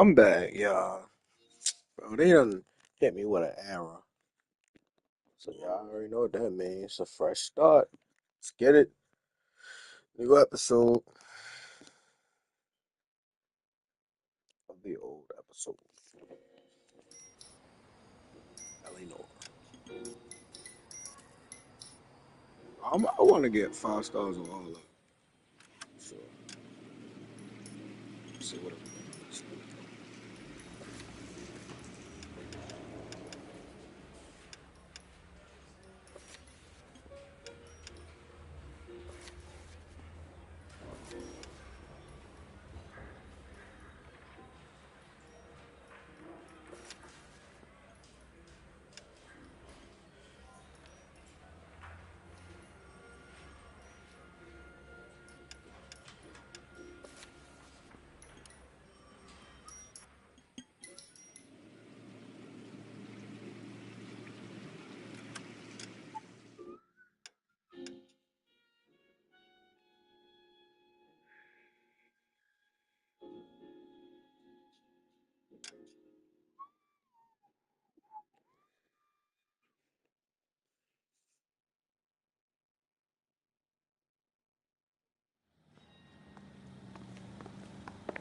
I'm back, y'all. Bro, they done hit me with an error. So y'all already know what that means. It's a fresh start. Let's get it. New episode of the old episode. Eleanor. I want to get 5 stars on all of them. So, let's see what I'm doing.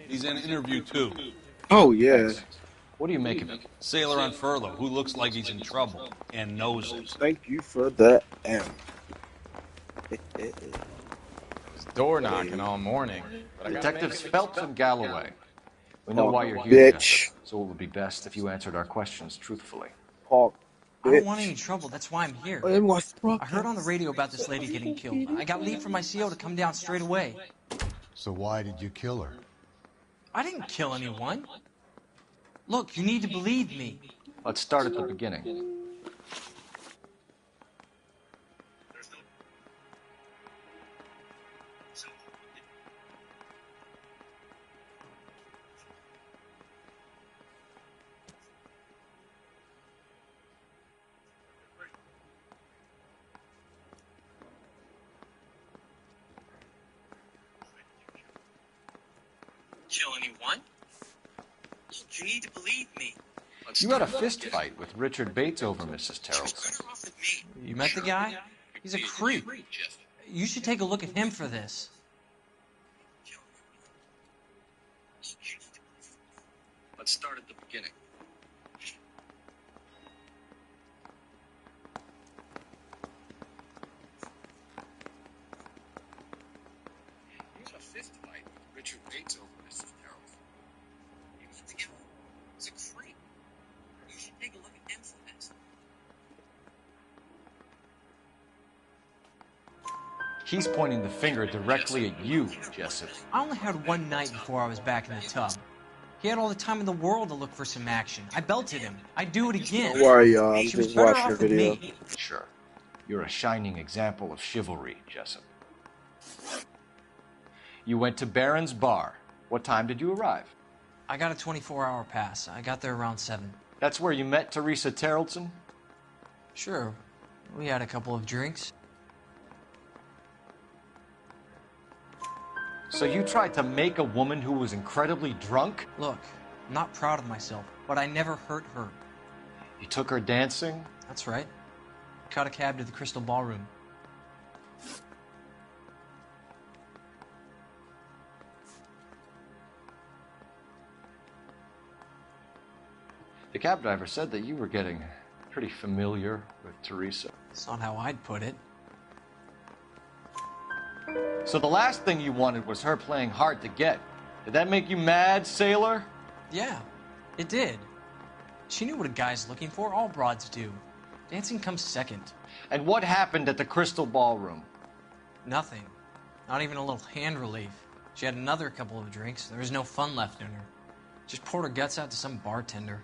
He's in interview 2. Oh, yeah. Thanks. What do you make of him? Sailor on furlough who looks like he's in trouble and knows it. Thank you for the M. Was door knocking all morning. But I gotta Detectives make it Phelps and Galloway. We know Park why you're here, Jessup, bitch. so it would be best if you answered our questions truthfully. Park I don't want any bitch. trouble. That's why I'm here. And what's I heard on the radio about this lady getting killed. I got leave from my CO to come down straight away. So why did you kill her? I didn't kill anyone. Look, you need to believe me. Let's start at the beginning. Kill anyone? Look, you need to believe me. You had a fist fight with Richard Bates over Mrs. Terrellson. You met the guy? He's a creep. You should take a look at him for this. Let's start at the beginning. You had a fist fight with Richard Bates over Mrs. Terrellson. He's a creep. You should take a look at him for this. He's pointing the finger directly at you, Jessup. I only had one night before I was back in the tub. He had all the time in the world to look for some action. I belted him. I'd do it again. Don't worry, y'all. I'm She was just better watching the off with video. me. Sure. You're a shining example of chivalry, Jessup. You went to Barron's Bar. What time did you arrive? I got a 24-hour pass. I got there around 7. That's where you met Teresa Terrellson? Sure. We had a couple of drinks. So you tried to make a woman who was incredibly drunk? Look, I'm not proud of myself, but I never hurt her. You took her dancing? That's right. Caught a cab to the Crystal Ballroom. The cab driver said that you were getting pretty familiar with Teresa. That's not how I'd put it. So the last thing you wanted was her playing hard to get. Did that make you mad, sailor? Yeah, it did. She knew what a guy's looking for. All broads do. Dancing comes second. And what happened at the Crystal Ballroom? Nothing. Not even a little hand relief. She had another couple of drinks. There was no fun left in her. Just poured her guts out to some bartender.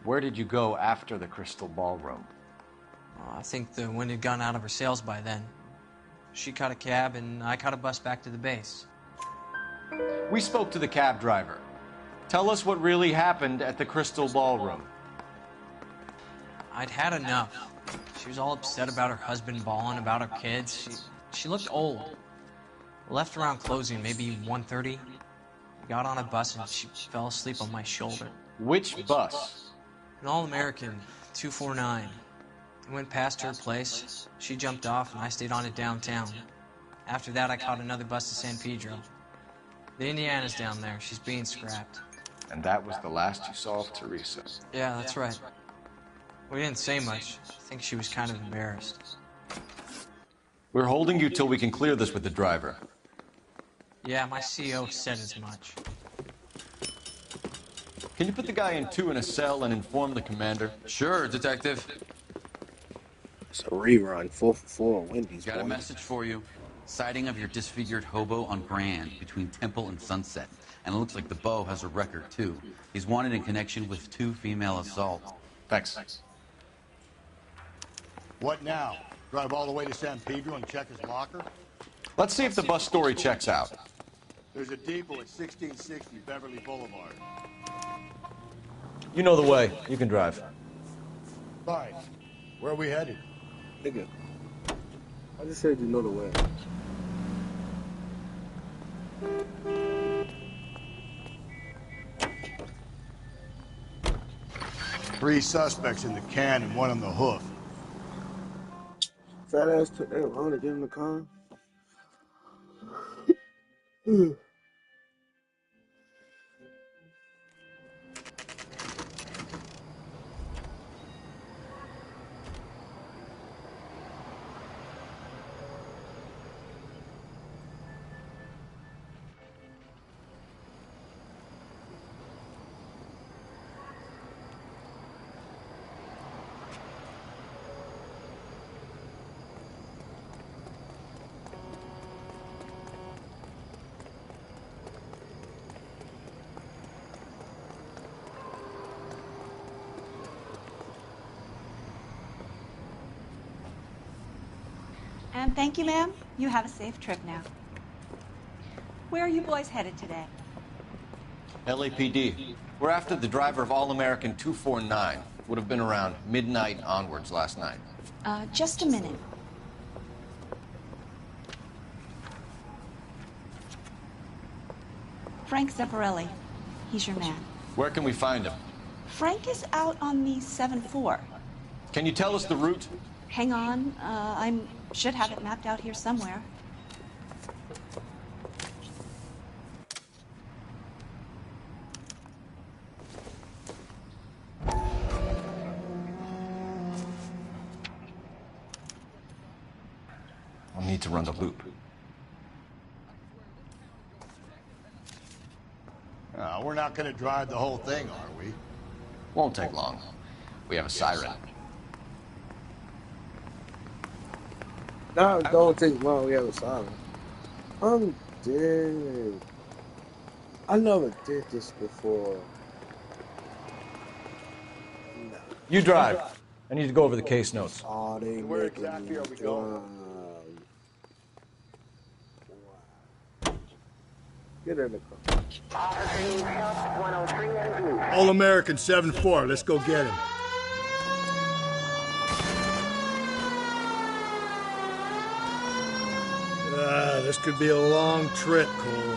Where did you go after the Crystal Ballroom? I think the wind had gone out of her sails by then. She caught a cab, and I caught a bus back to the base. We spoke to the cab driver. Tell us what really happened at the Crystal Ballroom. I'd had enough. She was all upset about her husband bawling about her kids. She looked old. Left around closing, maybe 1:30. Got on a bus and she fell asleep on my shoulder. Which bus? An All-American, 249. I went past her place. She jumped off and I stayed on it downtown. After that, I caught another bus to San Pedro. The Indiana's down there. She's being scrapped. And that was the last you saw of Teresa. Yeah, that's right. We didn't say much. I think she was kind of embarrassed. We're holding you till we can clear this with the driver. Yeah, my CO said as much. Can you put the guy in two in a cell and inform the commander? Sure, Detective. It's a rerun. 4 for 4 Wendy's. Got a boy. message for you. Sighting of your disfigured hobo on Grand between Temple and Sunset. And it looks like the Beau has a record, too. He's wanted in connection with 2 female assaults. Thanks. What now? Drive all the way to San Pedro and check his locker? Let's see if the bus story checks out. There's a depot at 1660 Beverly Boulevard. You know the way. You can drive. Fine. Where are we headed? Nigga. I just said you know the way. Three suspects in the can and one on the hoof. Fat ass took that long to get in the car. And thank you, ma'am. You have a safe trip now. Where are you boys headed today? LAPD. We're after the driver of All-American 249. Would have been around midnight onwards last night. Just a minute. Frank Zeffirelli. He's your man. Where can we find him? Frank is out on the 7-4. Can you tell us the route? Hang on. I should have it mapped out here somewhere. I'll need to run the loop. We're not going to drive the whole thing, are we? Won't take long. We have a siren. Nah, don't take long. We have a siren. I'm dead. I never did this before. Nah. You drive. I need to go over the case notes. Oh, they Where making exactly me are we going? drive. Wow. Get in the car. All-American 7-4. Let's go get him. This could be a long trip, Cole.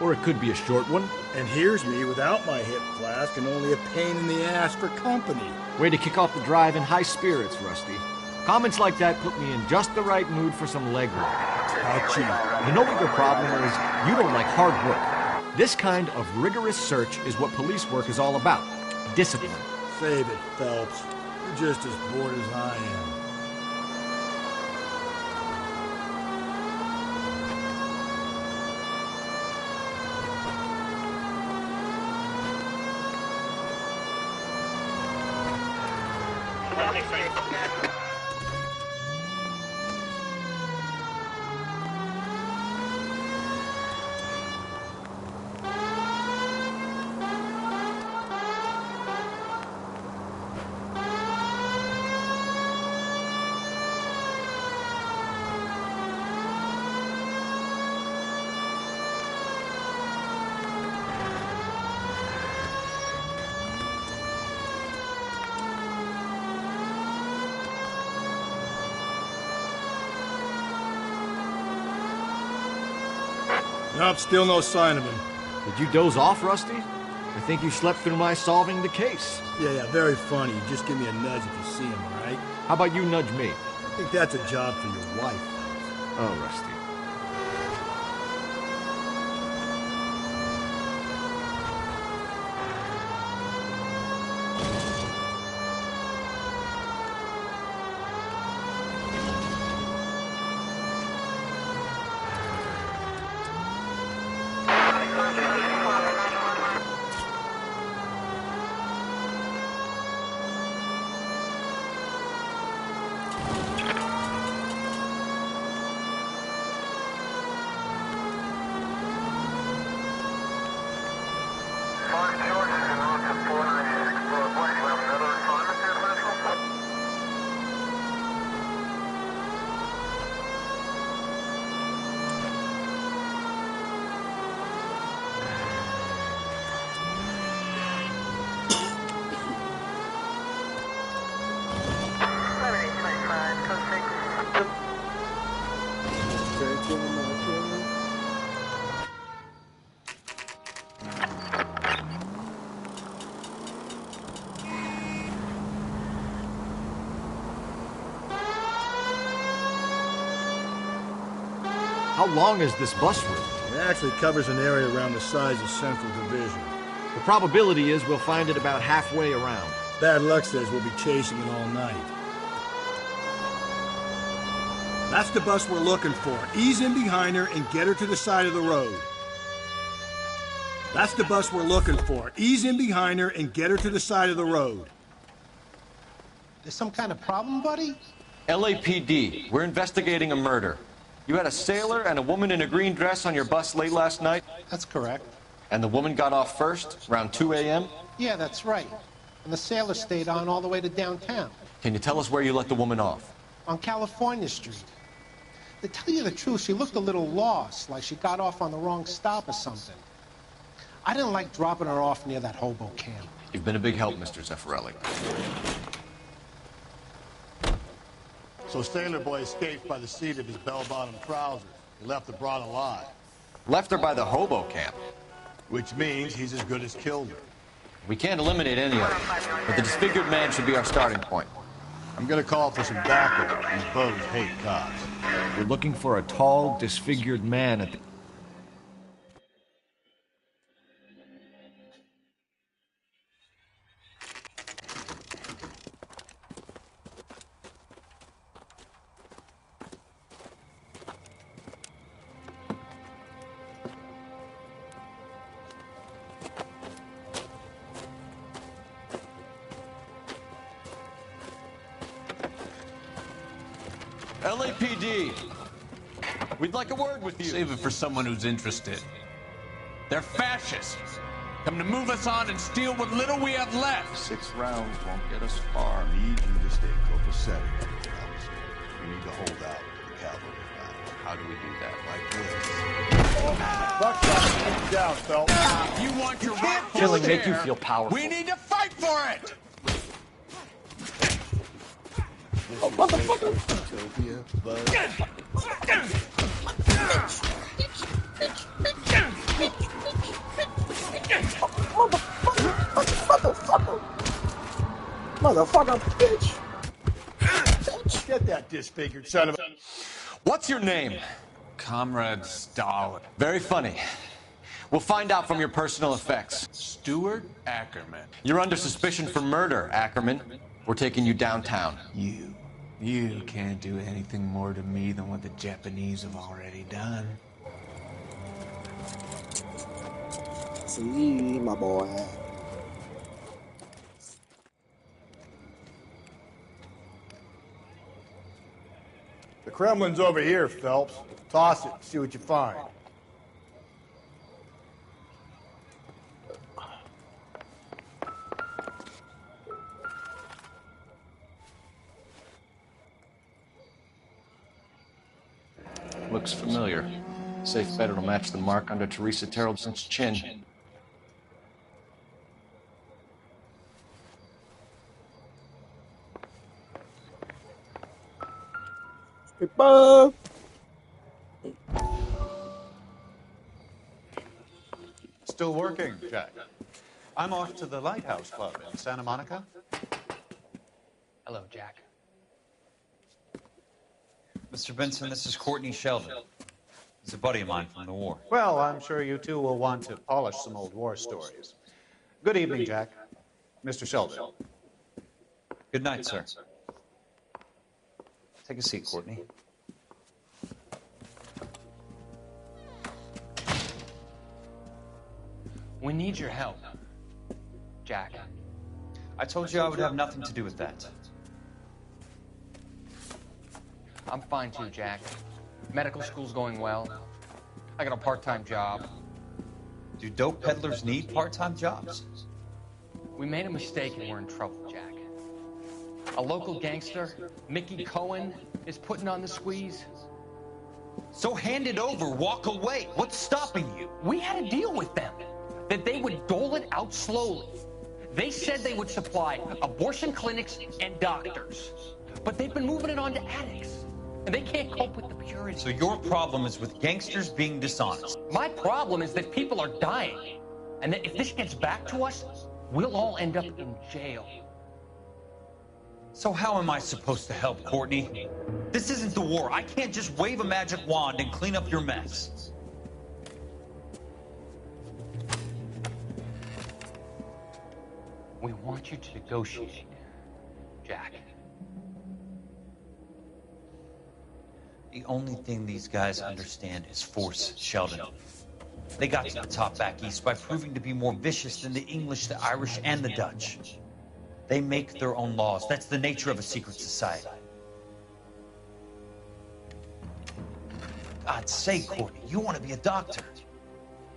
Or it could be a short one. And here's me without my hip flask and only a pain in the ass for company. Way to kick off the drive in high spirits, Rusty. Comments like that put me in just the right mood for some leg work. How cheap. You know what your problem is? You don't like hard work. This kind of rigorous search is what police work is all about. Discipline. Save it, Phelps. You're just as bored as I am. Nope, still no sign of him. Did you doze off, Rusty? I think you slept through my solving the case. Yeah, very funny. Just give me a nudge if you see him, all right? How about you nudge me? I think that's a job for your wife. Oh, Rusty. How long is this bus route? It actually covers an area around the size of Central Division. The probability is we'll find it about halfway around. Bad luck says we'll be chasing it all night. That's the bus we're looking for. Ease in behind her and get her to the side of the road. That's the bus we're looking for. Ease in behind her and get her to the side of the road. There's some kind of problem, buddy? LAPD, we're investigating a murder. You had a sailor and a woman in a green dress on your bus late last night? That's correct. And the woman got off first, around 2 a.m.? Yeah, that's right. And the sailor stayed on all the way to downtown. Can you tell us where you let the woman off? On California Street. To tell you the truth, she looked a little lost, like she got off on the wrong stop or something. I didn't like dropping her off near that hobo camp. You've been a big help, Mr. Zeffirelli. So Sailor Boy escaped by the seat of his bell-bottom trousers. He left the broad alive. Left her by the hobo camp. Which means he's as good as killed her. We can't eliminate any of them, but the disfigured man should be our starting point. I'm gonna call for some backup. These bows hate cops. We're looking for a tall, disfigured man at the... LAPD, we'd like a word with you. Save it for someone who's interested. They're fascists. Come to move us on and steal what little we have left. 6 rounds won't get us far. I need you to stay copacetic, fellas. We need to hold out for the cavalry battle. How do we do that? Like this. Buckshot, down, Phelps. You want your rightful Killing make you share. feel powerful. We need to fight for it. Oh, motherfucker! Motherfucker, bitch! Get that disfigured son of a... What's your name? Comrade Stalin. Very funny. We'll find out from your personal effects. Stuart Ackerman. You're under suspicion for murder, Ackerman. We're taking you downtown. You can't do anything more to me than what the Japanese have already done. See, my boy. The Kremlin's over here, Phelps. Toss it, see what you find. Looks familiar. Safe bet it'll match the mark under Teresa Terrelson's chin. Hey, Bob. still working, Jack. I'm off to the Lighthouse Club in Santa Monica. Hello, Jack. Mr. Benson, this is Courtney Sheldon. He's a buddy of mine from the war. Well, I'm sure you two will want to polish some old war stories. Good evening, Jack. Mr. Sheldon. Good night, sir. Take a seat, Courtney. We need your help, Jack. I told you I would have nothing to do with that. I'm fine too, Jack. Medical school's going well. I got a part-time job. Do dope peddlers need part-time jobs? We made a mistake and we're in trouble, Jack. A local gangster, Mickey Cohen, is putting on the squeeze. So hand it over, walk away. What's stopping you? We had a deal with them that they would dole it out slowly. They said they would supply abortion clinics and doctors, but they've been moving it on to addicts, and they can't cope with the purity. So your problem is with gangsters being dishonest. My problem is that people are dying, and that if this gets back to us, we'll all end up in jail. So how am I supposed to help, Courtney? This isn't the war. I can't just wave a magic wand and clean up your mess. We want you to negotiate, Jack. The only thing these guys understand is force, Sheldon. They got to the top back east by proving to be more vicious than the English, the Irish, and the Dutch. They make their own laws. That's the nature of a secret society. God's sake, Courtney, you want to be a doctor.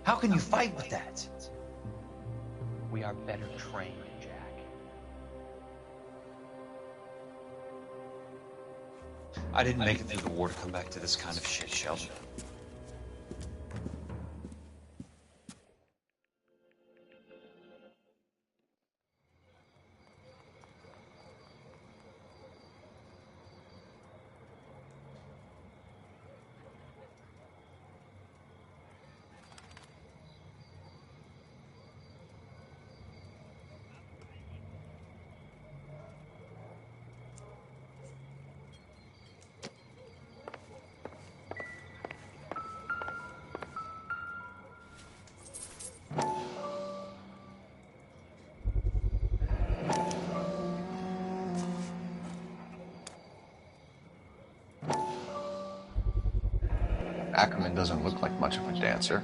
How can you fight with that? We are better trained, Jack. I didn't make it through the war to come back to this kind of shit, Sheldon. Ackerman doesn't look like much of a dancer.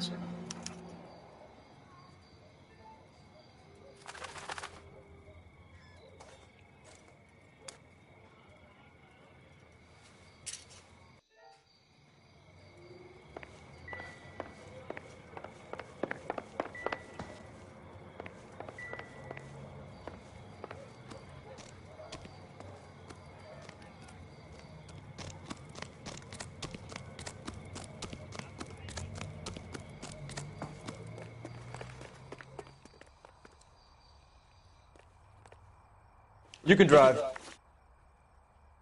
You can drive.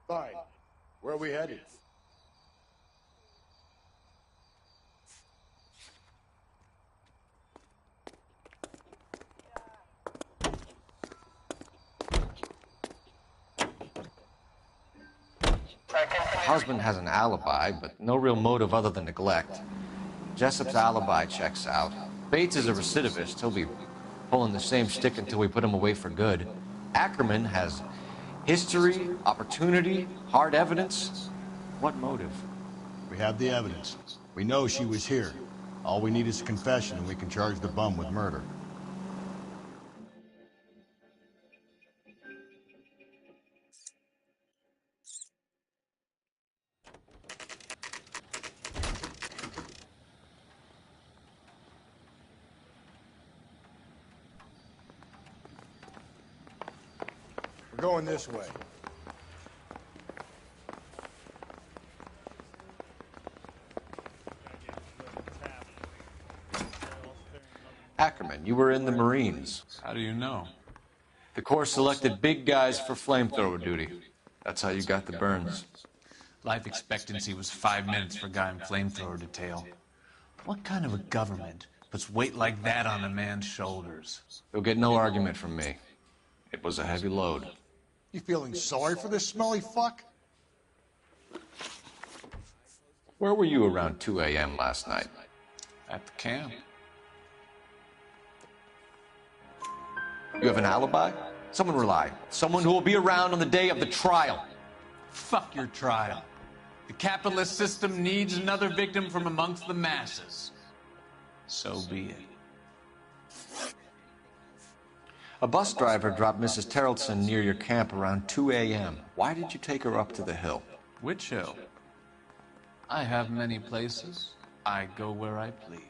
Fine. Where are we headed? Husband has an alibi, but no real motive other than neglect. Jessup's alibi checks out. Bates is a recidivist. He'll be pulling the same stick until we put him away for good. Ackerman has history, opportunity, hard evidence. What motive? We have the evidence. We know she was here. All we need is a confession, and we can charge the bum with murder. We're going this way. Ackerman, you were in the Marines. How do you know? The Corps selected big guys for flamethrower duty. That's how you got the burns. Life expectancy was 5 minutes for a guy in flamethrower detail. What kind of a government puts weight like that on a man's shoulders. You'll get no argument from me. It was a heavy load. You feeling sorry for this smelly fuck? Where were you around 2 a.m. last night? At the camp. You have an alibi? Someone reliable. Someone who will be around on the day of the trial. Fuck your trial. The capitalist system needs another victim from amongst the masses. So be it. A bus driver dropped Mrs. Terrelson near your camp around 2 a.m. Why did you take her up to the hill? Which hill? I have many places. I go where I please.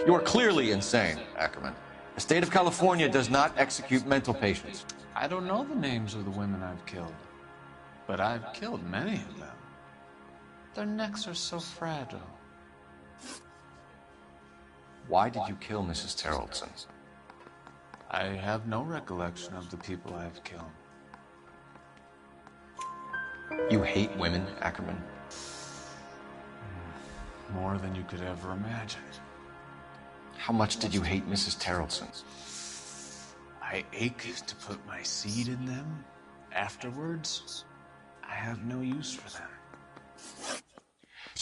You are clearly insane, Ackerman. The state of California does not execute mental patients. I don't know the names of the women I've killed, but I've killed many of them. Their necks are so fragile. Why did you kill Mrs. Terrelson? I have no recollection of the people I've killed. You hate women, Ackerman? More than you could ever imagine. How much did you hate Mrs. Terrelson? I ache to put my seed in them. Afterwards, I have no use for them.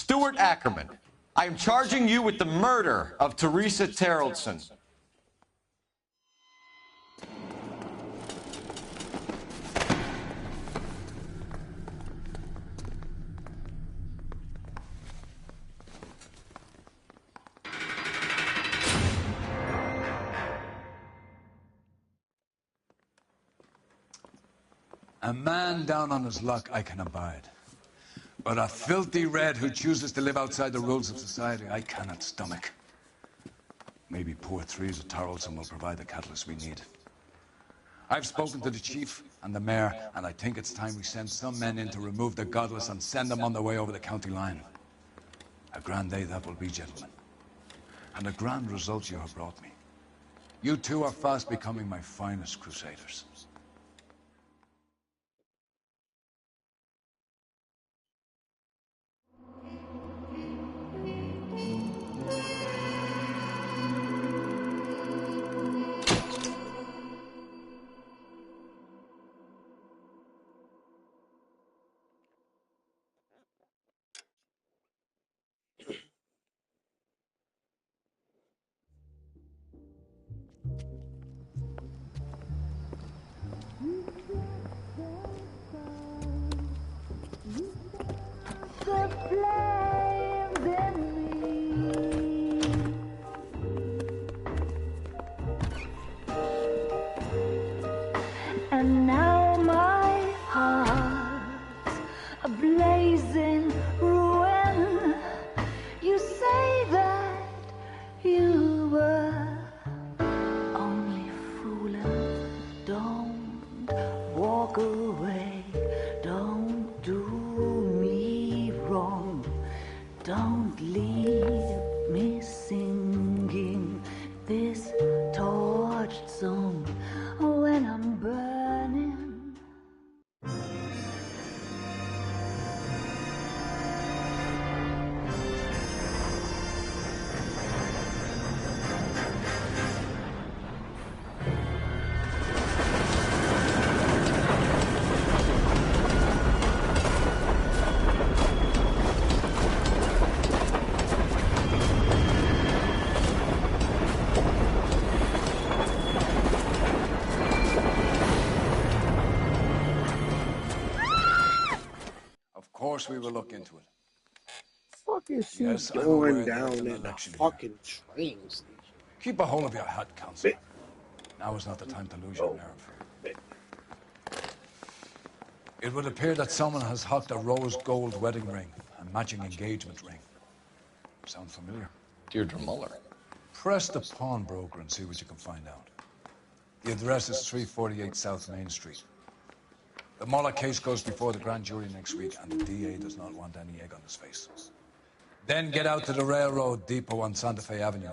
Stuart Ackerman, I am charging you with the murder of Teresa Terrelson. A man down on his luck I can abide. But a filthy red who chooses to live outside the rules of society I cannot stomach. Maybe poor Teresa Terrelson will provide the catalyst we need. I've spoken to the chief and the mayor, and I think it's time we send some men in to remove the godless and send them on their way over the county line. A grand day that will be, gentlemen. And a grand result you have brought me. You two are fast becoming my finest crusaders. And now my heart's a blazing ruin. You say that you were only fooling. Don't walk away. Don't do me wrong. Don't leave me singing this torched song when I'm burning. Of course we will look into it. Fuck is she Yes, I'm doing aware down there's an in the election here. fucking train station? Keep a hold of your head, Counselor. Now is not the time to lose your nerve. It would appear that someone has hocked a rose gold wedding ring and matching engagement ring. Sound familiar? Deirdre Muller. Press the pawnbroker and see what you can find out. The address is 348 South Main Street. The Muller case goes before the grand jury next week, and the DA does not want any egg on his face. Then get out to the railroad depot on Santa Fe Avenue.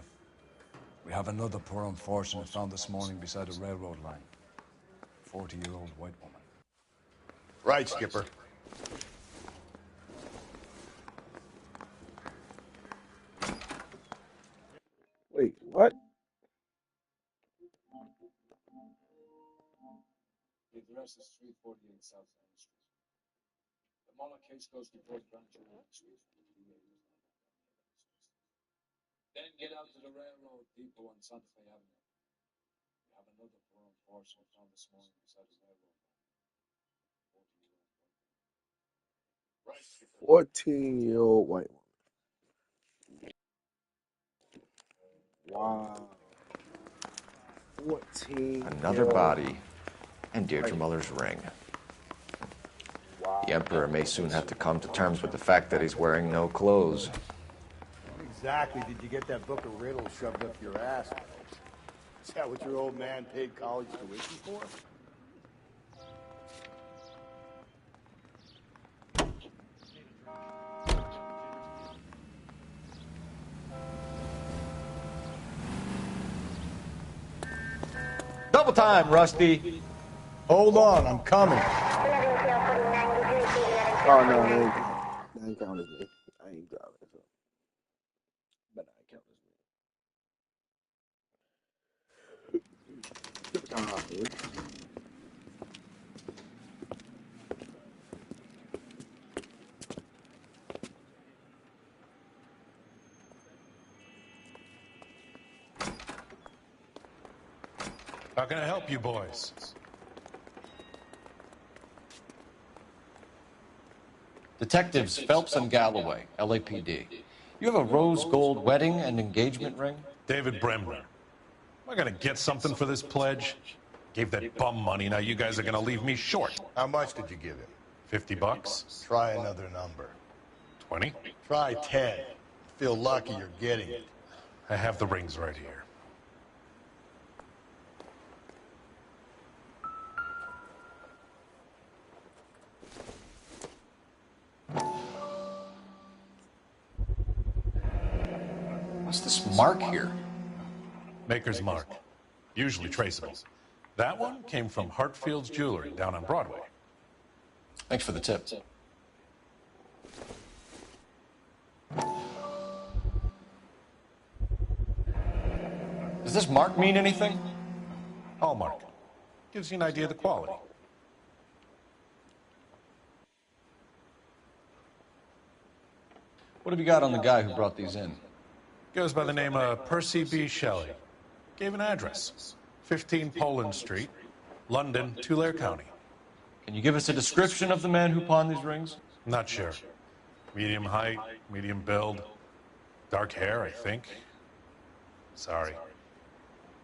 We have another poor unfortunate found this morning beside a railroad line. 40-year-old white woman. Right, Skipper. The address is 348 South Main Street. The moment case goes before the grand jury next week. Then get out to the railroad depot on Santa Fe Avenue. We have another foreign parcel found this morning beside the railroad. 14-year-old white woman. Wow. 14. Another body, and Deirdre Muller's ring. Wow. The Emperor may soon have to come to terms with the fact that he's wearing no clothes. What exactly did you get that book of riddles shoved up your ass, bro? Is that what your old man paid college tuition for? Double time, Rusty. Hold on, I'm coming. Oh, no, they ain't count as me. I ain't driving, so. But I ain't count as me. How can I help you boys? Detectives Phelps and Galloway, LAPD. You have a rose gold wedding and engagement ring? David Bremner. Am I gonna get something for this pledge? Gave that bum money, now you guys are gonna leave me short. How much did you give him? $50? Try another number. 20? Try 10. Feel lucky you're getting it. I have the rings right here. What's this mark here? Maker's mark. Usually traceable. That one came from Hartfield's Jewelry down on Broadway. Thanks for the tip. Does this mark mean anything? Hallmark. Gives you an idea of the quality. What have you got on the guy who brought these in? Goes by the name of Percy B. Shelley. Gave an address. 15 Poland Street, London, Tulare County. Can you give us a description of the man who pawned these rings? Not sure. Medium height, medium build. Dark hair, I think. Sorry.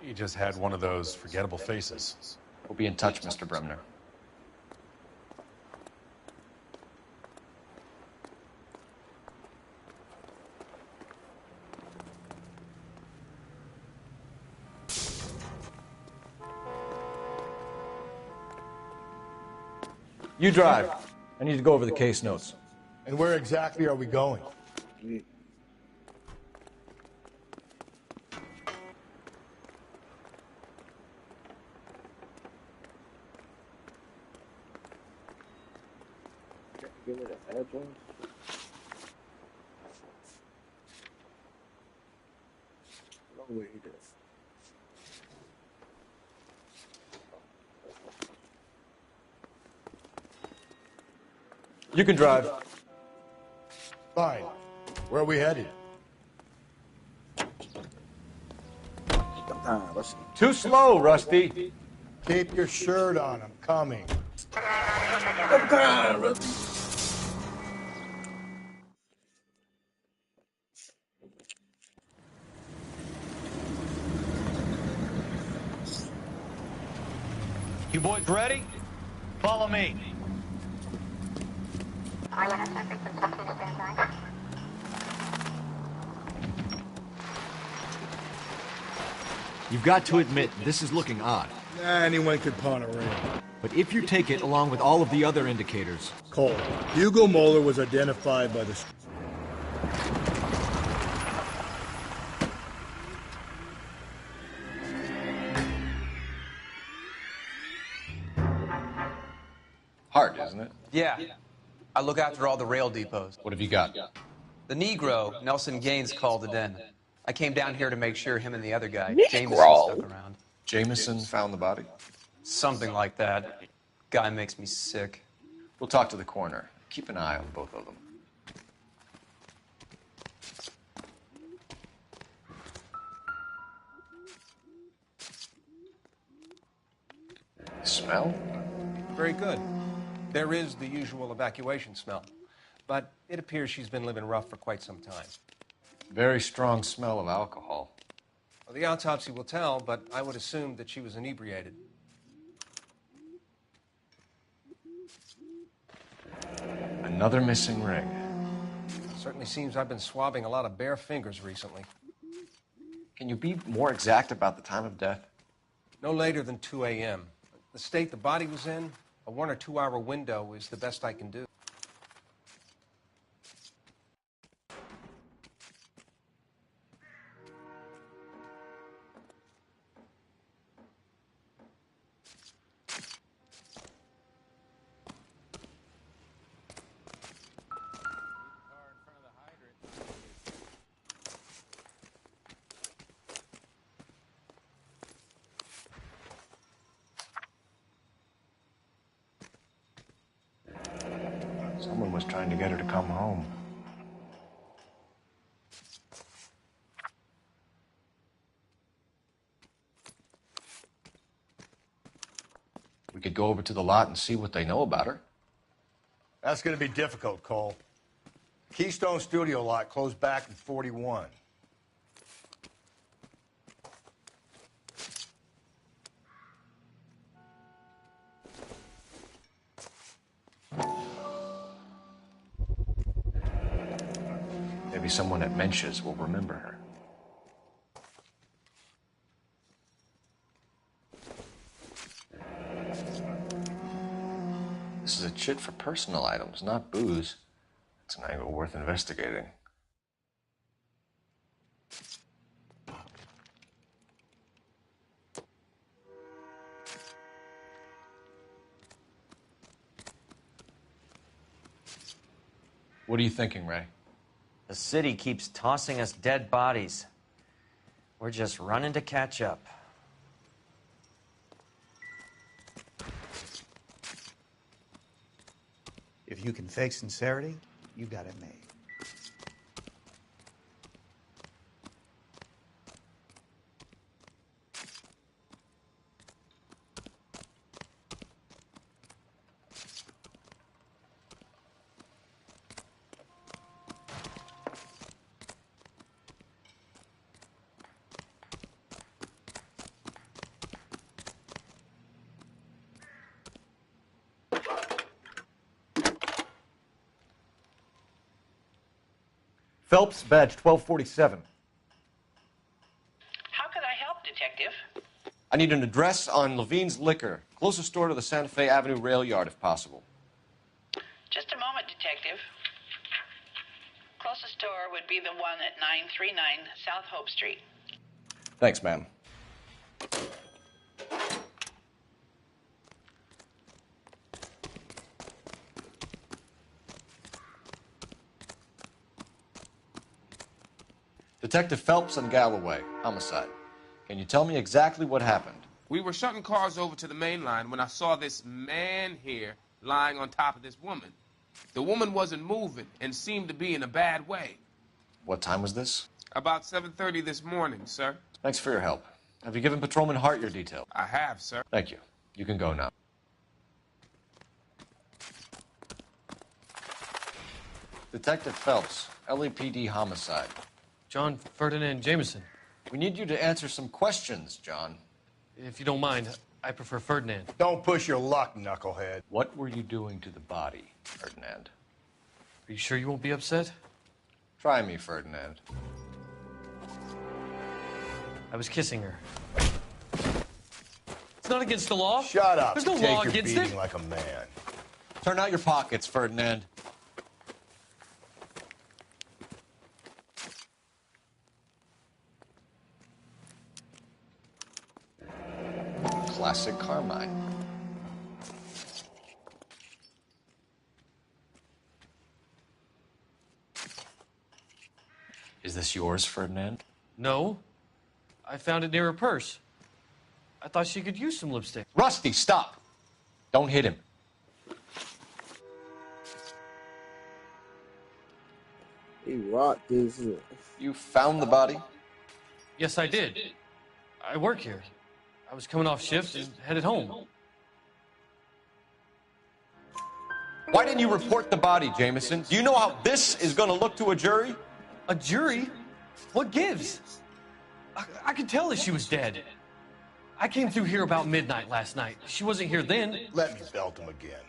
He just had one of those forgettable faces. We'll be in touch, Mr. Bremner. You drive. I need to go over the case notes. And where exactly are we going? Give me the address. No way he did. You can drive. Fine. Where are we headed? Too slow, Rusty. Keep your shirt on. I'm coming. You boys ready? Follow me. You've got to admit, this is looking odd. Anyone could pawn a ring. But if you take it along with all of the other indicators... Cole, Hugo Moeller was identified by the... Hard, isn't it? Yeah. I look after all the rail depots. What have you got? The Negro, Nelson Gaines, called it in. I came down here to make sure him and the other guy, Negro? Jameson, stuck around. Jameson found the body? Something like that. Guy makes me sick. We'll talk to the coroner. Keep an eye on both of them. Smell? Very good. There is the usual evacuation smell, but it appears she's been living rough for quite some time. Very strong smell of alcohol. Well, the autopsy will tell, but I would assume that she was inebriated. Another missing ring. Certainly seems I've been swabbing a lot of bare fingers recently. Can you be more exact about the time of death? No later than 2 a.m. The state the body was in, a 1 or 2 hour window is the best I can do. Someone was trying to get her to come home. We could go over to the lot and see what they know about her. That's going to be difficult, Cole. Keystone Studio lot closed back in 41. Maybe someone at Mensch's will remember her. This is a chit for personal items, not booze. It's an angle worth investigating. What are you thinking, Ray? The city keeps tossing us dead bodies. We're just running to catch up. If you can fake sincerity, you got it made. Phelps, badge 1247. How could I help, Detective? I need an address on Levine's Liquor. Closest store to the Santa Fe Avenue rail yard, if possible. Just a moment, Detective. Closest store would be the one at 939 South Hope Street. Thanks, ma'am. Detective Phelps and Galloway, homicide. Can you tell me exactly what happened? We were shutting cars over to the main line when I saw this man here lying on top of this woman. The woman wasn't moving and seemed to be in a bad way. What time was this? About 7:30 this morning, sir. Thanks for your help. Have you given Patrolman Hart your details? I have, sir. Thank you. You can go now. Detective Phelps, LAPD homicide. John Ferdinand Jameson. We need you to answer some questions, John. If you don't mind, I prefer Ferdinand. Don't push your luck, knucklehead. What were you doing to the body, Ferdinand? Are you sure you won't be upset? Try me, Ferdinand. I was kissing her. It's not against the law. Shut up. There's no Take law your against beating it. like a man. Turn out your pockets, Ferdinand. Classic Carmine. Is this yours, Ferdinand? No. I found it near her purse. I thought she could use some lipstick. Rusty, stop. Don't hit him. He rocked this. You found the body? Yes, I did. I work here. I was coming off shift and headed home. Why didn't you report the body, Jameson? Do you know how this is going to look to a jury? A jury? What gives? I could tell that she was dead. I came through here about midnight last night. She wasn't here then. Let me belt him again.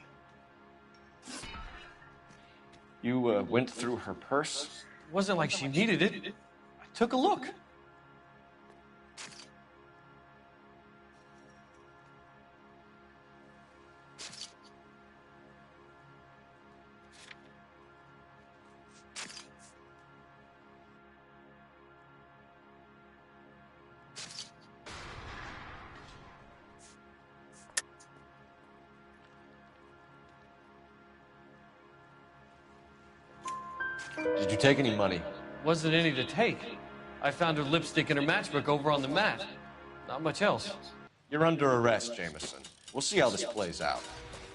You went through her purse? It wasn't like she needed it. I took a look. Did you take any money? Wasn't any to take. I found her lipstick and her matchbook over on the mat. Not much else. You're under arrest, Jameson. We'll see how this plays out.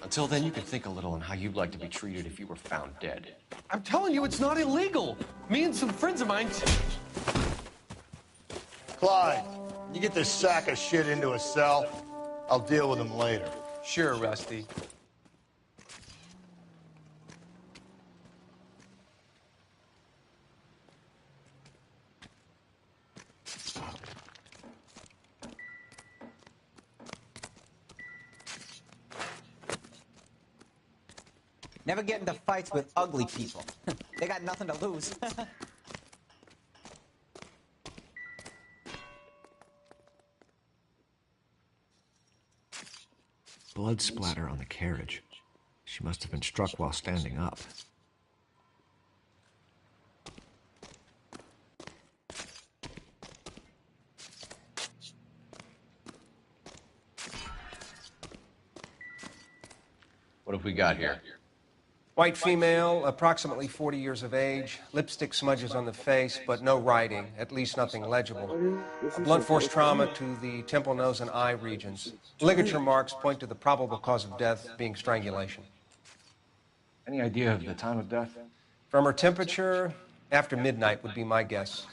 Until then, you can think a little on how you'd like to be treated if you were found dead. I'm telling you, it's not illegal. Me and some friends of mine... Clyde, you get this sack of shit into a cell. I'll deal with him later. Sure, Rusty. Never get into fights with ugly people. They got nothing to lose. Blood splatter on the carriage. She must have been struck while standing up. What have we got here? White female, approximately 40 years of age, lipstick smudges on the face, but no writing, at least nothing legible. A blunt force trauma to the temple, nose, and eye regions. Ligature marks point to the probable cause of death being strangulation. Any idea of the time of death? From her temperature, after midnight would be my guess.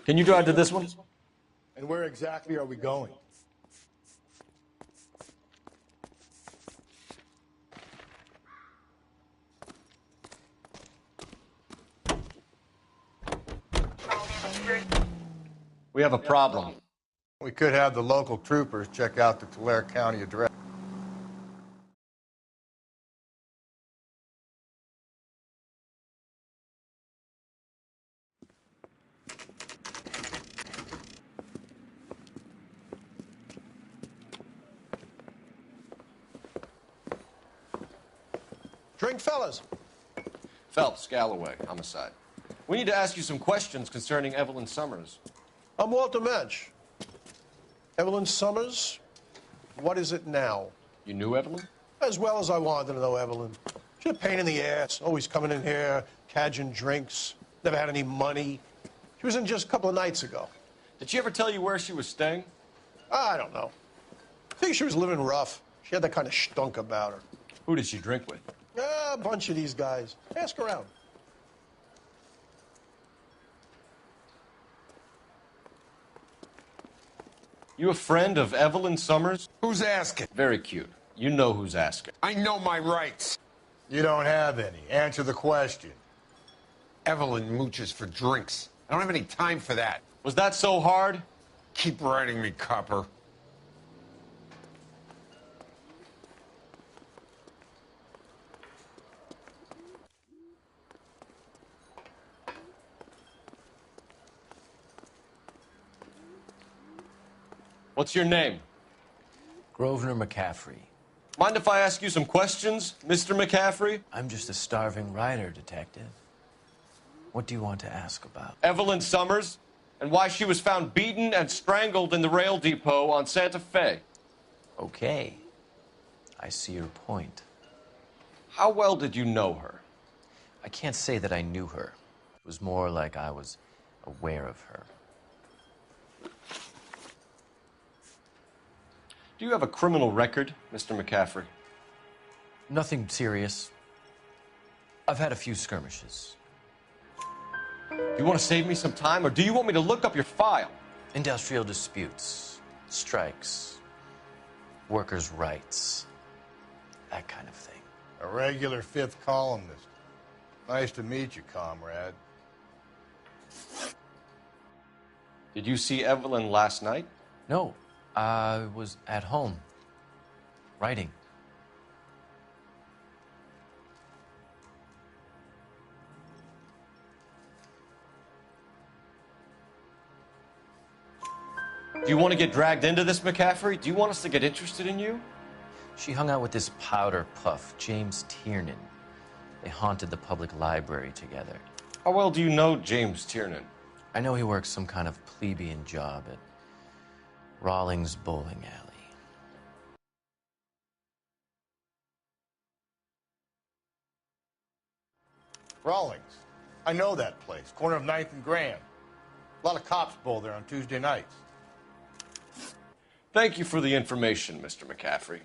Can you drive to this one? And where exactly are we going? We have a problem. We could have the local troopers check out the Tulare County address. Drink, fellas. Phelps, Galloway, homicide. We need to ask you some questions concerning Evelyn Summers. I'm Walter Mensch. Evelyn Summers, what is it now? You knew Evelyn? As well as I wanted to know Evelyn. She's a pain in the ass, always coming in here, cadging drinks, never had any money. She was in just a couple of nights ago. Did she ever tell you where she was staying? I don't know. I think she was living rough. She had that kind of stunk about her. Who did she drink with? A bunch of these guys. Ask around. You a friend of Evelyn Summers? Who's asking? Very cute. You know who's asking. I know my rights. You don't have any. Answer the question. Evelyn mooches for drinks. I don't have any time for that. Was that so hard? Keep writing me, copper. What's your name? Grosvenor McCaffrey. Mind if I ask you some questions, Mr. McCaffrey? I'm just a starving writer, Detective. What do you want to ask about? Evelyn Summers, and why she was found beaten and strangled in the rail depot on Santa Fe. Okay. I see your point. How well did you know her? I can't say that I knew her. It was more like I was aware of her. Do you have a criminal record, Mr. McCaffrey? Nothing serious. I've had a few skirmishes. Do you want to save me some time, or do you want me to look up your file? Industrial disputes, strikes, workers' rights, that kind of thing. A regular fifth columnist. Nice to meet you, comrade. Did you see Evelyn last night? No, I was at home, writing. Do you want to get dragged into this, McCaffrey? Do you want us to get interested in you? She hung out with this powder puff, James Tiernan. They haunted the public library together. How well do you know James Tiernan? I know he works some kind of plebeian job at Rawlings Bowling Alley. Rawlings. I know that place. Corner of 9th and Grand. A lot of cops bowl there on Tuesday nights. Thank you for the information, Mr. McCaffrey.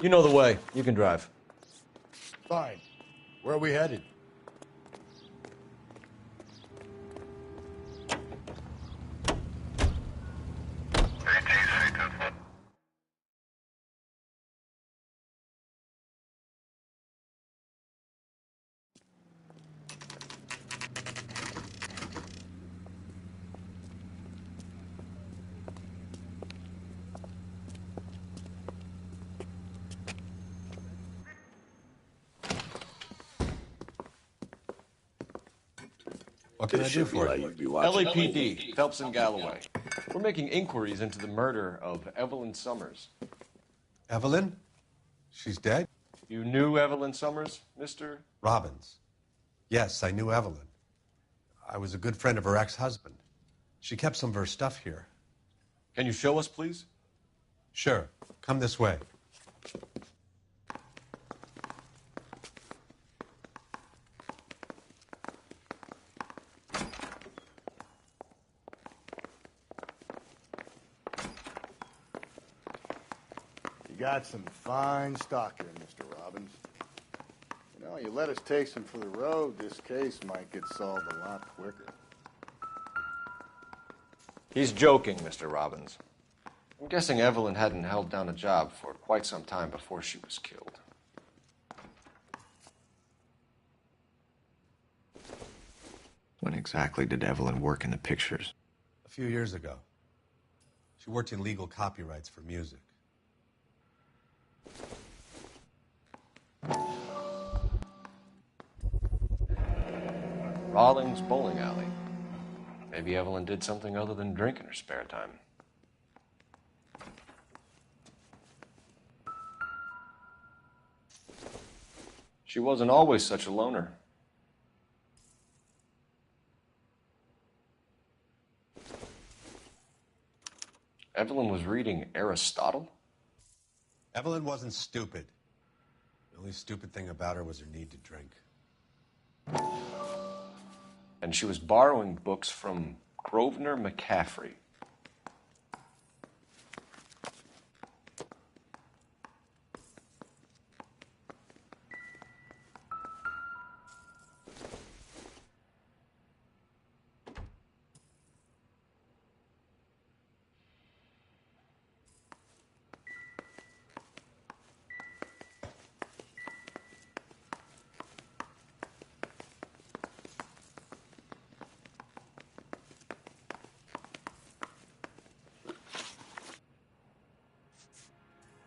You know the way. You can drive. Fine. Where are we headed? What can I do for you? LAPD, Phelps and Galloway. We're making inquiries into the murder of Evelyn Summers. Evelyn? She's dead? You knew Evelyn Summers, Mr. Robbins. Yes, I knew Evelyn. I was a good friend of her ex-husband. She kept some of her stuff here. Can you show us, please? Sure. Come this way. You got some fine stock here, Mr. Robbins. You know, you let us take some for the road, this case might get solved a lot quicker. He's joking, Mr. Robbins. I'm guessing Evelyn hadn't held down a job for quite some time before she was killed. When exactly did Evelyn work in the pictures? A few years ago. She worked in legal copyrights for music. Rawlings Bowling Alley. Maybe Evelyn did something other than drink in her spare time. She wasn't always such a loner. Evelyn was reading Aristotle? Evelyn wasn't stupid. The only stupid thing about her was her need to drink. And she was borrowing books from Grosvenor McCaffrey.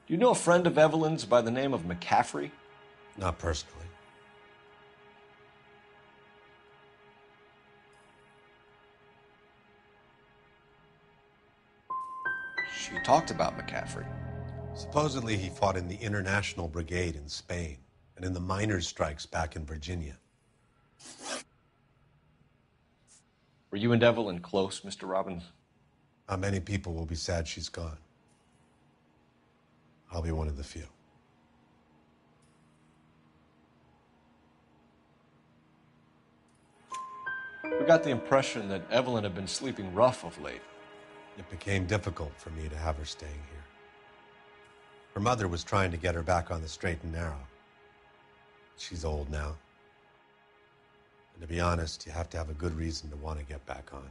Do you know a friend of Evelyn's by the name of McCaffrey? Not personally. She talked about McCaffrey. Supposedly he fought in the International Brigade in Spain and in the miners' strikes back in Virginia. Were you and Evelyn close, Mr. Robbins? Many people will be sad she's gone. I'll be one of the few. We got the impression that Evelyn had been sleeping rough of late. It became difficult for me to have her staying here. Her mother was trying to get her back on the straight and narrow. She's old now. And to be honest, you have to have a good reason to want to get back on.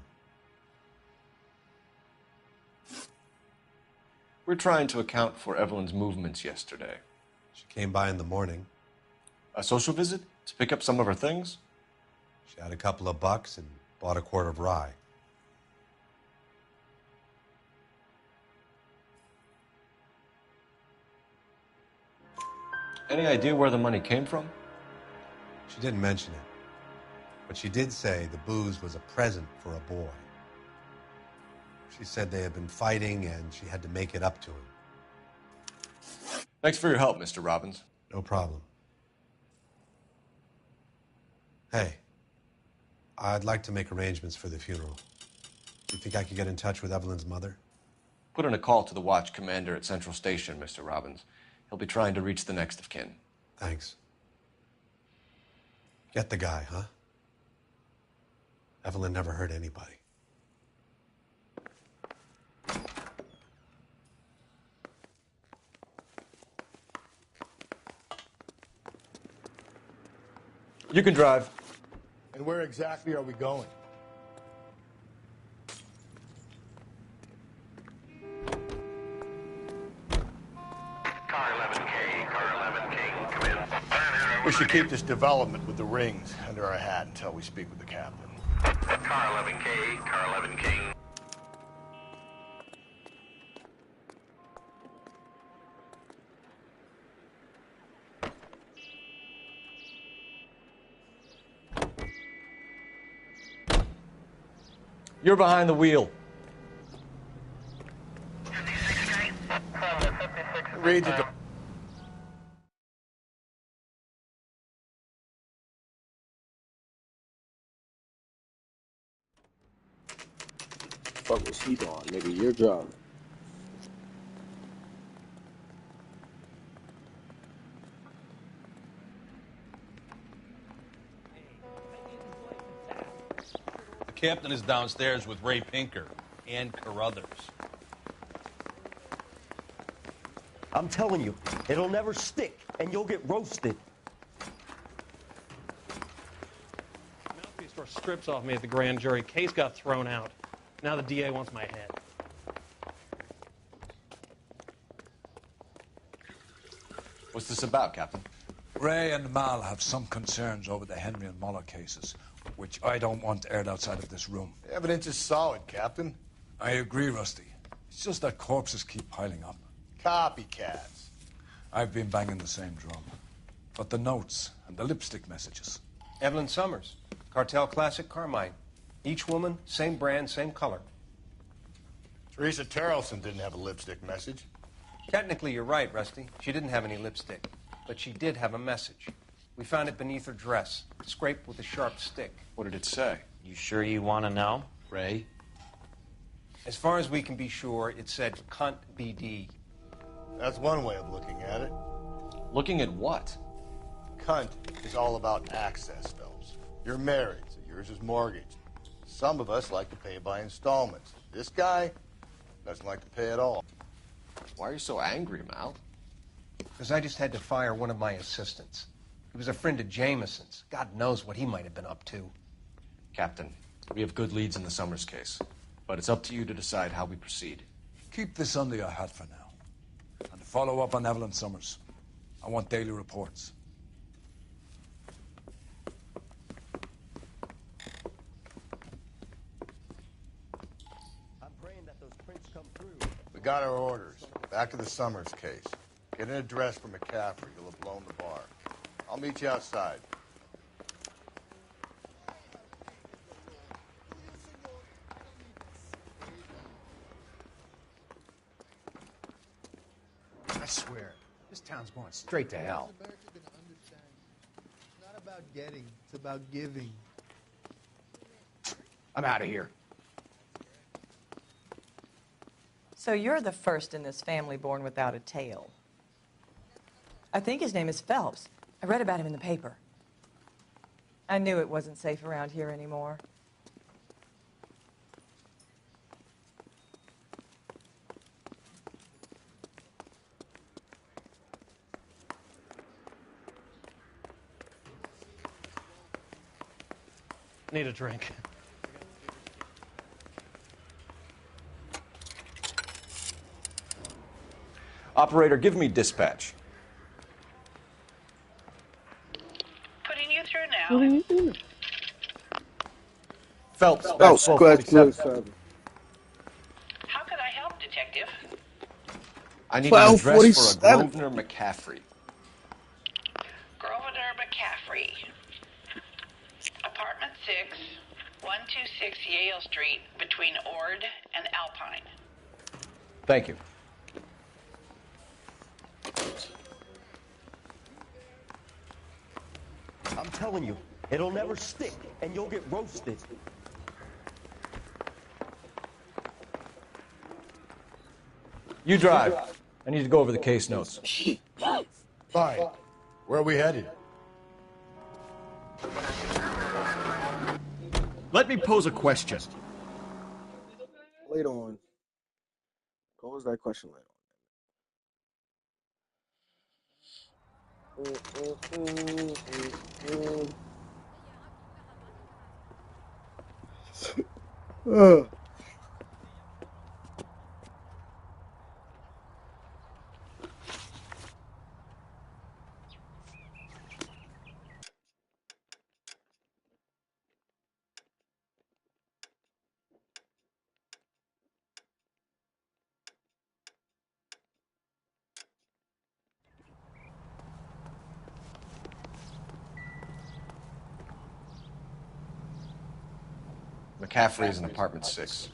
We're trying to account for Evelyn's movements yesterday. She came by in the morning. A social visit? To pick up some of her things? She had a couple of bucks and bought a quart of rye. Any idea where the money came from? She didn't mention it. But she did say the booze was a present for a boy. She said they had been fighting and she had to make it up to him. Thanks for your help, Mr. Robbins. No problem. Hey, I'd like to make arrangements for the funeral. Do you think I could get in touch with Evelyn's mother? Put in a call to the watch commander at Central Station, Mr. Robbins. He'll be trying to reach the next of kin. Thanks. Get the guy, huh? Evelyn never hurt anybody. You can drive. And where exactly are we going? We should keep this development with the rings under our hat until we speak with the captain. Car 11K, Car 11 King. You're behind the wheel. Read the... What was he doing? Nigga, your job. The captain is downstairs with Ray Pinker and Carruthers. I'm telling you, it'll never stick, and you'll get roasted. Mouthpiece tore strips off me at the grand jury. Case got thrown out. Now the DA wants my head. What's this about, Captain? Ray and Mal have some concerns over the Henry and Muller cases, which I don't want aired outside of this room. The evidence is solid, Captain. I agree, Rusty. It's just that corpses keep piling up. Copycats. I've been banging the same drum. But the notes and the lipstick messages. Evelyn Summers, Cartel Classic Carmine. Each woman, same brand, same color. Teresa Terrelson didn't have a lipstick message. Technically, you're right, Rusty. She didn't have any lipstick. But she did have a message. We found it beneath her dress, scraped with a sharp stick. What did it say? You sure you want to know? Ray? As far as we can be sure, it said cunt BD. That's one way of looking at it. Looking at what? Cunt is all about access, Phelps. You're married, so yours is mortgaged. Some of us like to pay by installments. This guy doesn't like to pay at all. Why are you so angry, Mal? Because I just had to fire one of my assistants. He was a friend of Jameson's. God knows what he might have been up to. Captain, we have good leads in the Summers case, but it's up to you to decide how we proceed. Keep this under your hat for now. And follow up on Evelyn Summers. I want daily reports. I'm praying that those prints come through. We got our orders. Back to the Summers case. Get an address for McCaffrey. You'll have blown the bar. I'll meet you outside. I swear, this town's going straight to hell. It's not about getting, it's about giving. I'm out of here. So you're the first in this family born without a tail. I think his name is Phelps. I read about him in the paper. I knew it wasn't safe around here anymore. Need a drink. Operator, give me dispatch. Putting you through now. Phelps, Phelps, squad 1247. How could I help, Detective? I need an address for a 1247. Grosvenor McCaffrey. Grosvenor McCaffrey. Apartment 6, 126 Yale Street, between Ord and Alpine. Thank you. I'm telling you, it'll never stick, and you'll get roasted. You drive. I need to go over the case notes. Fine. Where are we headed? Let me pose a question. Later on. Pose that question later on. McCaffrey is in apartment 6.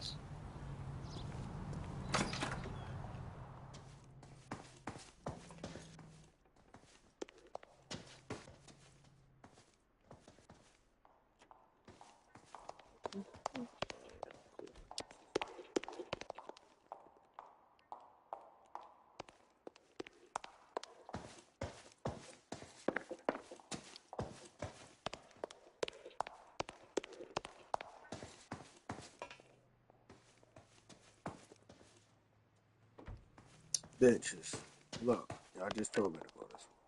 Bitches. Look, y'all just told me to go this way.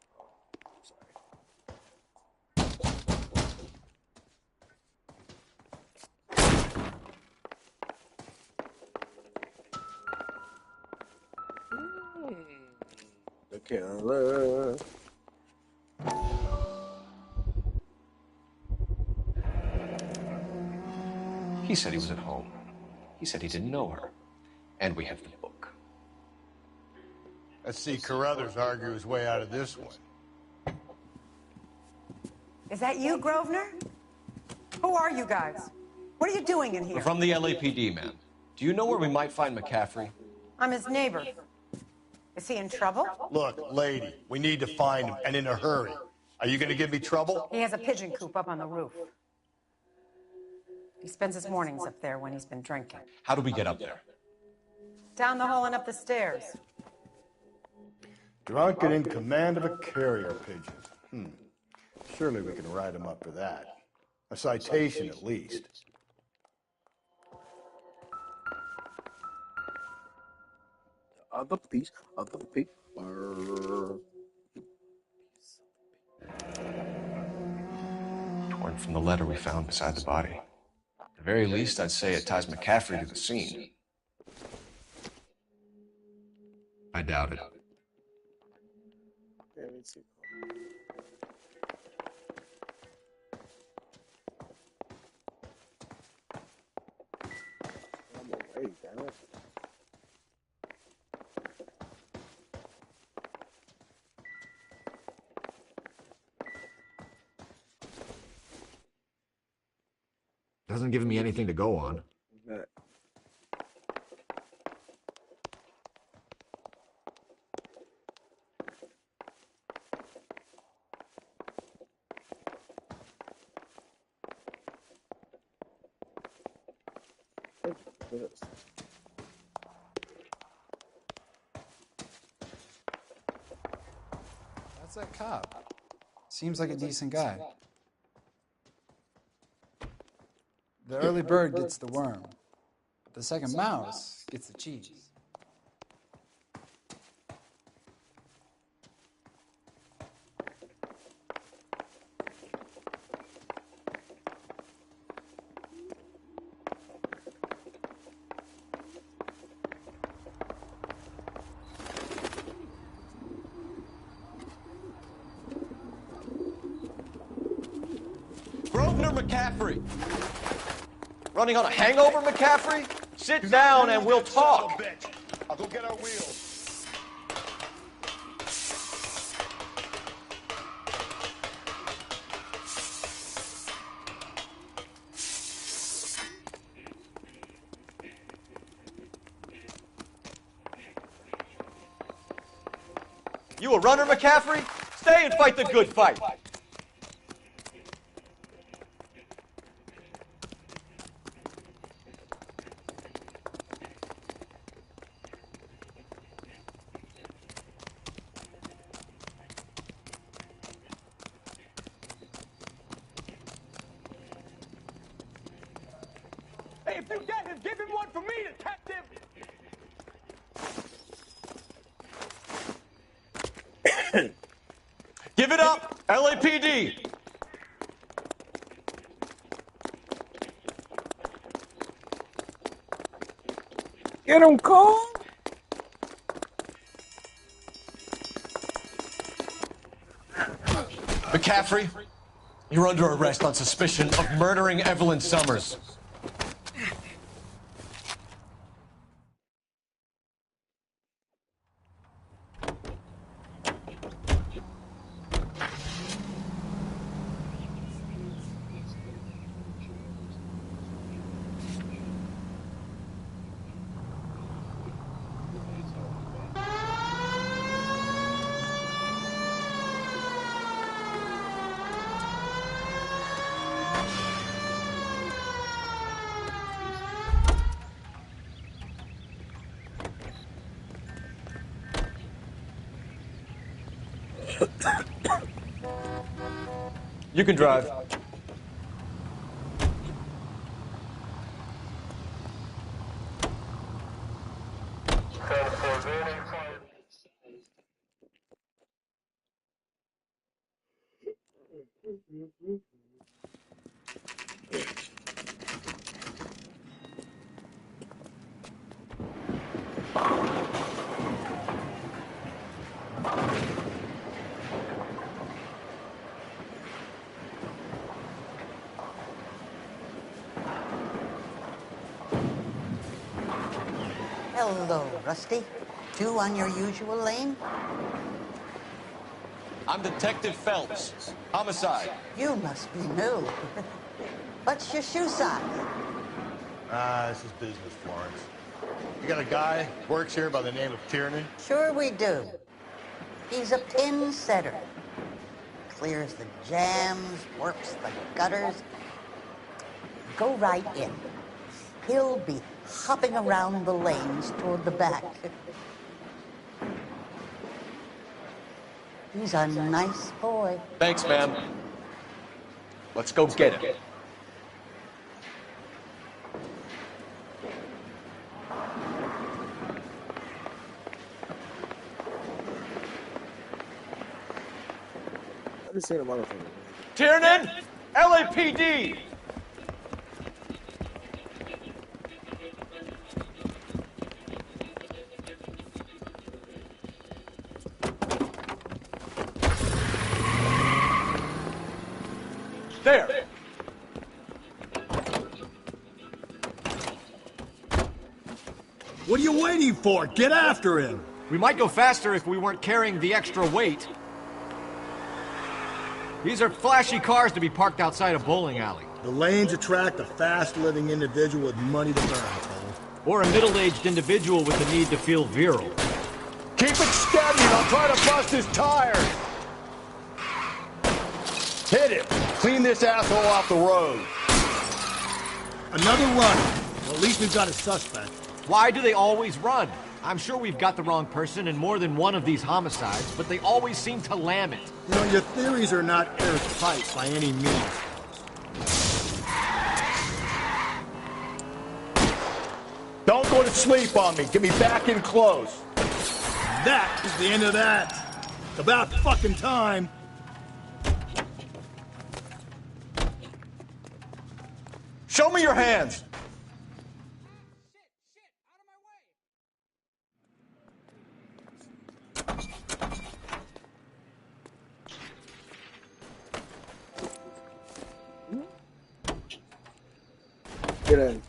Sorry. The killer. He said he was at home. He said he didn't know her. And we have the book. Let's see Carruthers argue his way out of this one. Is that you, Grosvenor? Who are you guys? What are you doing in here? We're from the LAPD, ma'am. Do you know where we might find McCaffrey? I'm his neighbor. Is he in trouble? Look, lady, we need to find him, and in a hurry. Are you going to give me trouble? He has a pigeon coop up on the roof. He spends his mornings up there when he's been drinking. How do we get up there? Down the hall and up the stairs. Drunk and in command of a carrier pigeon. Surely we can write him up for that. A citation, at least. Other piece of the paper. Torn from the letter we found beside the body. At the very least, I'd say it ties McCaffrey to the scene. I doubt it. Yeah, let's see. I'm away, damn it. Hasn't given me anything to go on. That. That's that cop. Seems like a decent guy. The early bird gets the worm. The second mouse gets the cheese. Grosvenor McCaffrey. Running on a hangover, McCaffrey? Sit down and we'll talk. I'll go get our wheels. You a runner, McCaffrey? Stay and fight the good fight. Hey, if you get him, give him one for me, detective! Give it up, LAPD. Get him, Cole! McCaffrey, you're under arrest on suspicion of murdering Evelyn Summers. You can drive. Hello, Rusty. Two on your usual lane? I'm Detective Phelps. Homicide. You must be new. What's your shoe size? This is business, Florence. You got a guy works here by the name of Tierney? Sure we do. He's a pin setter. Clears the jams, works the gutters. Go right in. He'll be hopping around the lanes toward the back. He's a nice boy. Thanks, ma'am. Let's go get him. I just seen a motherfucker. Tiernan! LAPD! There! What are you waiting for? Get after him! We might go faster if we weren't carrying the extra weight. These are flashy cars to be parked outside a bowling alley. The lanes attract a fast-living individual with money to burn, Cole. Or a middle-aged individual with the need to feel virile. Keep it steady, and I'll try to bust his tires. Hit it. Clean this asshole off the road. Another run. Well, at least we've got a suspect. Why do they always run? I'm sure we've got the wrong person in more than one of these homicides, but they always seem to lam it. You know, your theories are not airtight by any means. Don't go to sleep on me. Get me back in close. That is the end of that. About fucking time. Show me your hands. Get in.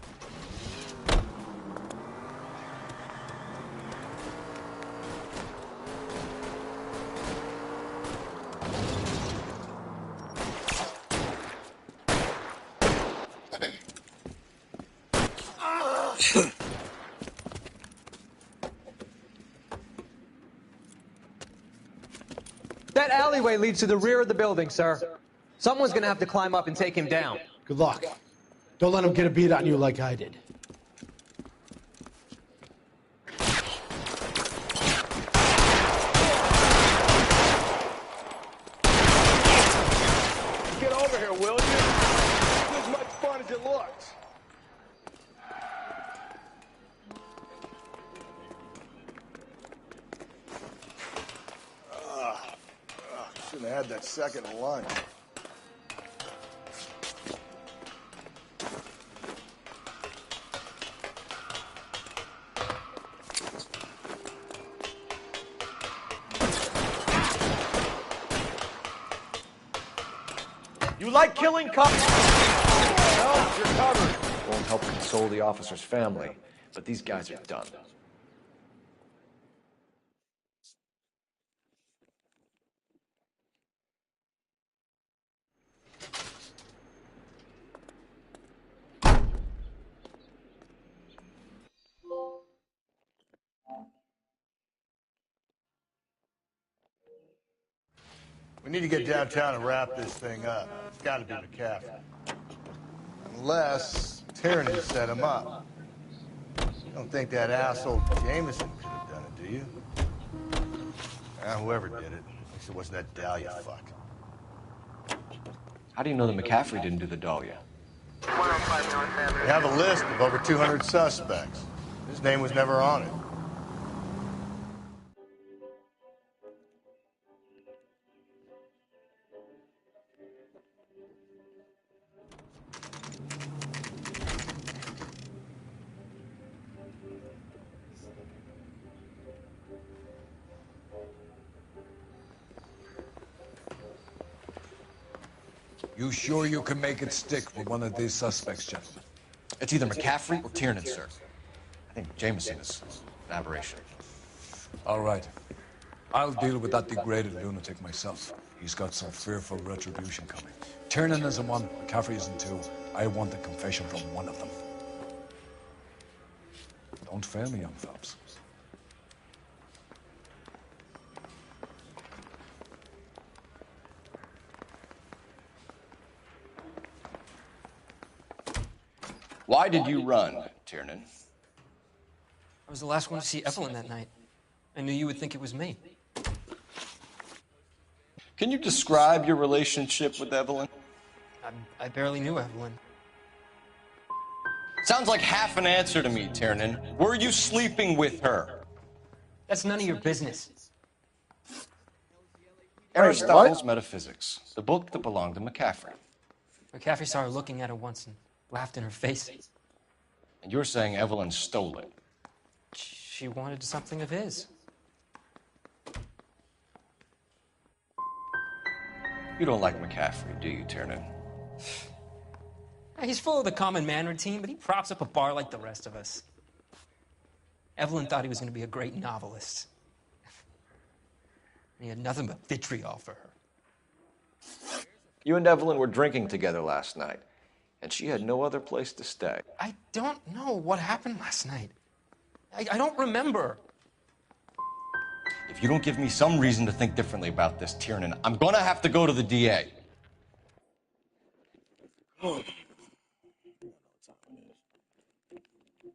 That alleyway leads to the rear of the building, sir. Someone's gonna have to climb up and take him down. Good luck. Don't let him get a beat on you like I did. Get over here, will you? It's as much fun as it looks. Shouldn't have had that second lunch. You like killing cops? No, you're covered. Won't help console the officer's family, but these guys are done. We need to get downtown and wrap this thing up. It's got to be McCaffrey. Unless Tyranny set him up. You don't think that asshole Jameson could have done it, do you? Whoever did it. At least it wasn't that Dahlia fuck. How do you know that McCaffrey didn't do the Dahlia? We have a list of over 200 suspects. His name was never on it. You sure you can make it stick with one of these suspects, gentlemen? It's either McCaffrey or Tiernan, sir. I think Jameson is an aberration. All right. I'll deal with that degraded lunatic myself. He's got some fearful retribution coming. Tiernan isn't one, McCaffrey isn't two. I want a confession from one of them. Don't fail me, young Phelps. Why did you run, Tiernan? I was the last one to see Evelyn that night. I knew you would think it was me. Can you describe your relationship with Evelyn? I barely knew Evelyn. Sounds like half an answer to me, Tiernan. Were you sleeping with her? That's none of your business. Aristotle's Metaphysics, the book that belonged to McCaffrey. McCaffrey saw her looking at it once and laughed in her face. And you're saying Evelyn stole it? She wanted something of his. You don't like McCaffrey, do you, Tiernan? He's full of the common man routine, but he props up a bar like the rest of us. Evelyn thought he was going to be a great novelist. He had nothing but vitriol for her. You and Evelyn were drinking together last night. and she had no other place to stay. I don't know what happened last night. I don't remember. If you don't give me some reason to think differently about this, Tiernan, I'm gonna have to go to the DA.